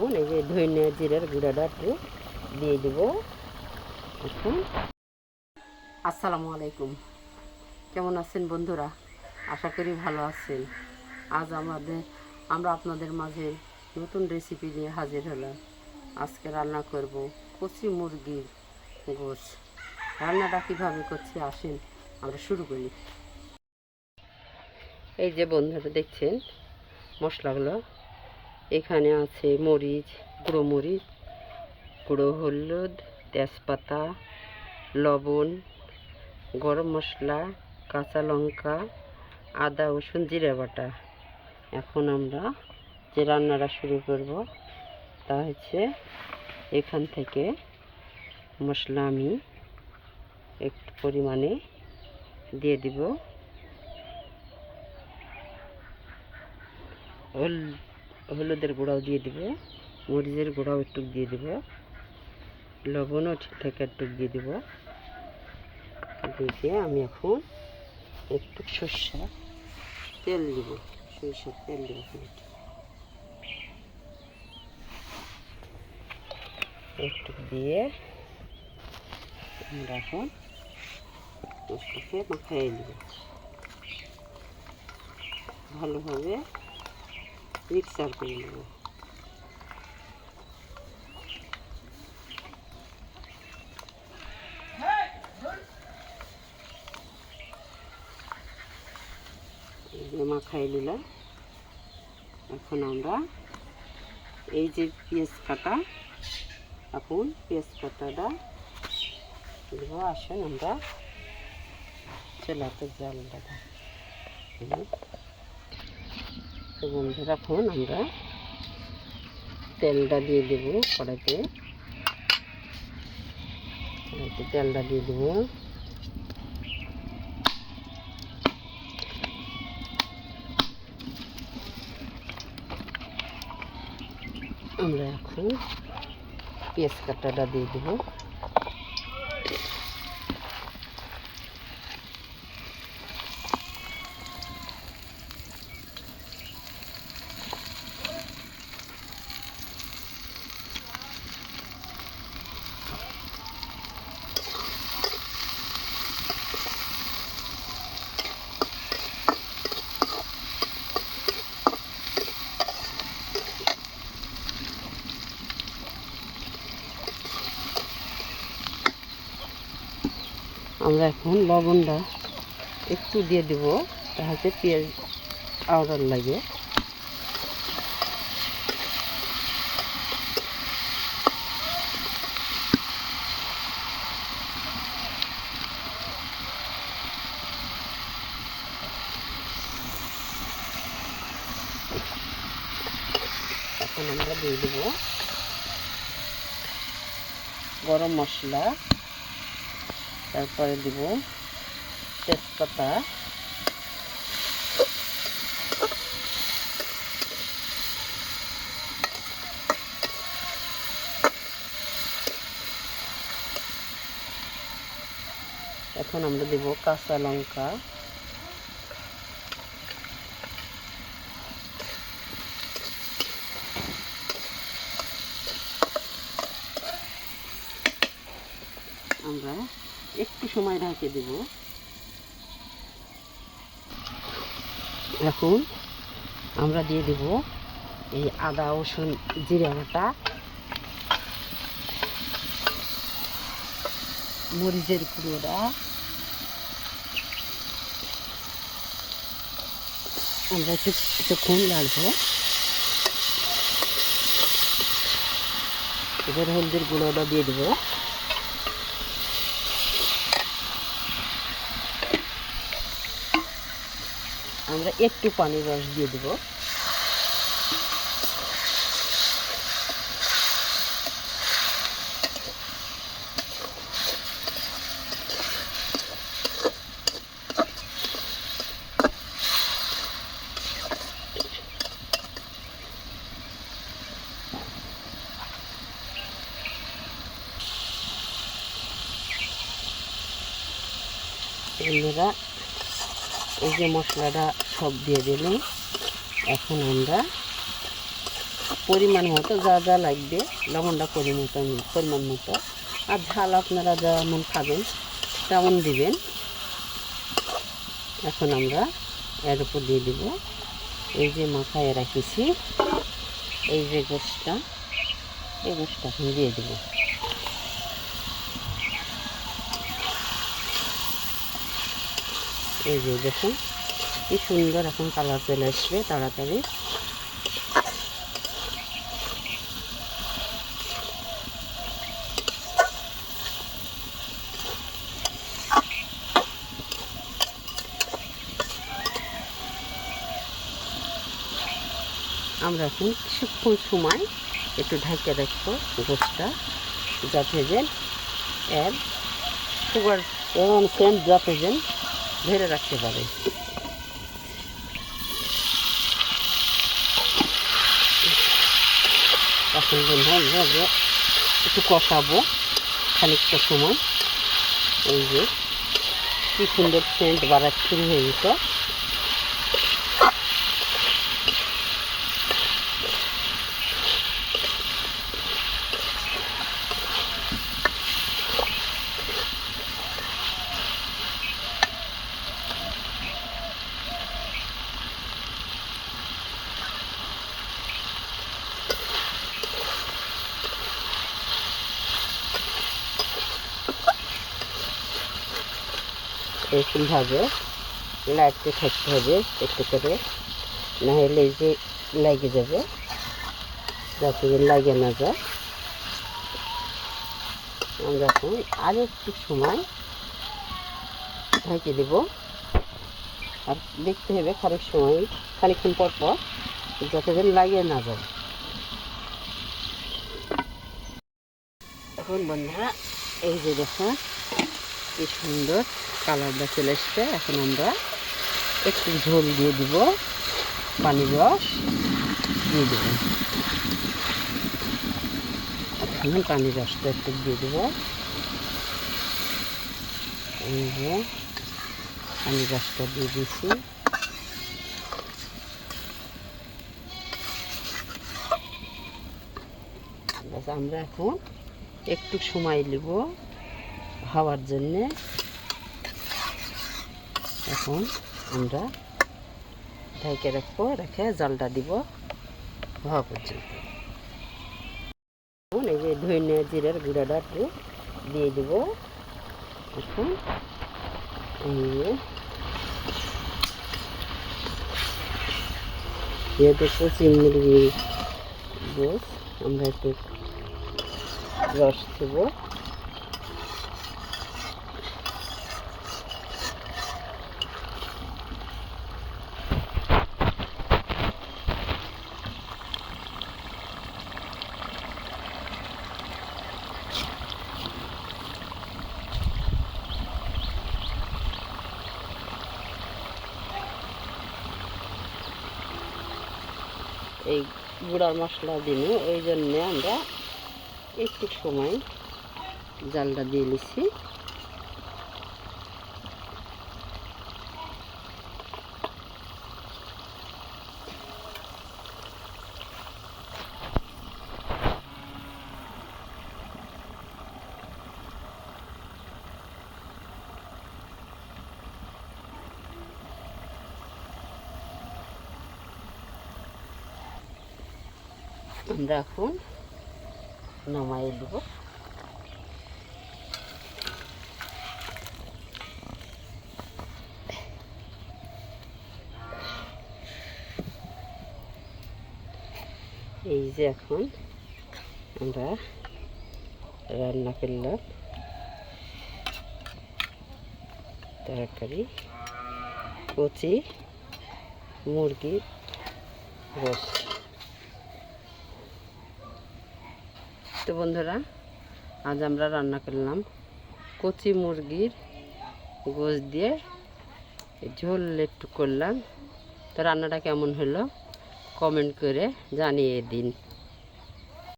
এই যে ধনে জিরার গুঁড়াটা একটু দিয়ে দেব এখন। আসসালামু আলাইকুম, কেমন আছেন বন্ধুরা? আশা করি ভালো আছেন। আজ আমরা আপনাদের মাঝে নতুন রেসিপি নিয়ে হাজির হলাম। আজকে রান্না করব কচি মুরগির গোশ। রান্নাটা কীভাবে করছি আসেন আমরা শুরু করি। এই যে বন্ধুরা দেখছেন মশলাগুলো, এখানে আছে মরিচ, গুঁড়ো মরিচ, গুঁড়ো হলুদ, তেজপাতা, লবণ, গরম মশলা, কাঁচা লঙ্কা, আদা রসুন জিরা বাটা। এখন আমরা যে রান্নাটা শুরু করব তা হচ্ছে এখান থেকে মশলা আমি একটু পরিমাণে দিয়ে দিব। হলুদের গুঁড়াও দিয়ে দিব, মরিচের গুঁড়াও একটু দিয়ে দিব, লবণও ঠিকঠাক একটু দিয়ে দিব। দিয়ে আমি এখন একটু সরষের তেল দিব, সরষের তেল দিব একটু দিয়ে আমরা এখন মশলাকে মাখিয়ে দিব, ভালোভাবে মিক্সার করে নেব। মাখাই নিলাম। এখন আমরা এই যে পেঁয়াজ কাটা, এখন পেঁয়াজ কাটাটা দেবো। আসেন আমরা চুলাতে জালটা তো বন্ধুরা, এখন আমরা তেলটা দিয়ে দেব কড়াইতে। তেলটা দিয়ে দেব। আমরা এখন পেঁয়াজ কাটাটা দিয়ে দেব। আমরা এখন লবণটা একটু দিয়ে দেব, তাহলে পেঁয়াজ আওড়ার লাগে। এখন আমরা দিয়ে দেব গরম মশলা, তারপরে দিব তেজপাতা, এখন আমরা দেব কাঁচা লঙ্কা, আমরা একটু সময় ঢেকে দেব। এখন আমরা দিয়ে দেব এই আদা রসুন জিরা বাটা, মরিচের গুঁড়োটা, আমরা কিছুক্ষণ লাগবো। এবার হলুদের গুঁড়োটা দিয়ে দেবো। আমরা একটু পানির রস দিয়ে দেব। বন্ধুরা, এই যে মশলাটা সব দিয়ে দিলাম। এখন আমরা পরিমাণ মতো যা যা লাগবে লবণটা পরিমাণ মতো, আর ঝাল আপনারা যেমন খাবেন তেমন দিবেন। এখন আমরা এর উপর দিয়ে দেব এই যে মাখায় রাখেছি এই যে গোশটা, এই গোশটা এখন দিয়ে দেব। এই যে দেখুন কি সুন্দর এখন কালার চলে আসবে তাড়াতাড়ি। আমরা এখন কিছুক্ষণ সময় একটু ঢেকে রাখবো গোশটা, যাতে যে এর সুগার এবং সেন্ট যাতে যে ধরে রাখতে পারে। এখন যে একটু কষাবো খানিকটা সময়। এই যে কি সুন্দর সেন্ট বাড়া শুরু হয়ে গেছে। এরকমভাবে লাইটতে থাকতে হবে একটু করে, না হলে এই যে লেগে যাবে, যাতে লাগে না যায়। আমরা এখন আর একটু সময় ঢেকে দেব, আর দেখতে হবে খানিকক্ষণ পর পর যাতে লাগিয়ে না যায়। এখন বন্ধুরা এই যে দেখো কি সুন্দর কালারটা চলে এসছে। এখন আমরা একটু ঝোল দিয়ে দিব, পানির রস দিয়ে দেব। এখন পানির রসটা একটু দিয়ে দেব। এই যে পানির রসটা দিয়ে দিয়েছি। আমরা এখন একটু সময় নেব হওয়ার জন্যে। এখন আমরা ঢেকে রাখবো, রেখে জলটা দিব হওয়া পর্যন্ত। এই যে ধনিয়া জিরার গুঁড়াটা একটু দিয়ে দেব। এখন যেহেতু কচি মুরগির গোশ, আমরা একটু রস দেবো। এই গুঁড়ার মশলা দিন, ওই জন্যে আমরা একটু সময় জালটা দিয়ে নিচ্ছি। আমরা এখন নামাই দেব। এই যে এখন আমরা রান্না করলাম তরকারি কচি মুরগির গোশ। তো বন্ধুরা আজ আমরা রান্না করলাম কচি মুরগির গোশ দিয়ে ঝোল একটু করলাম। তো রান্নাটা কেমন হলো কমেন্ট করে জানিয়ে দিন।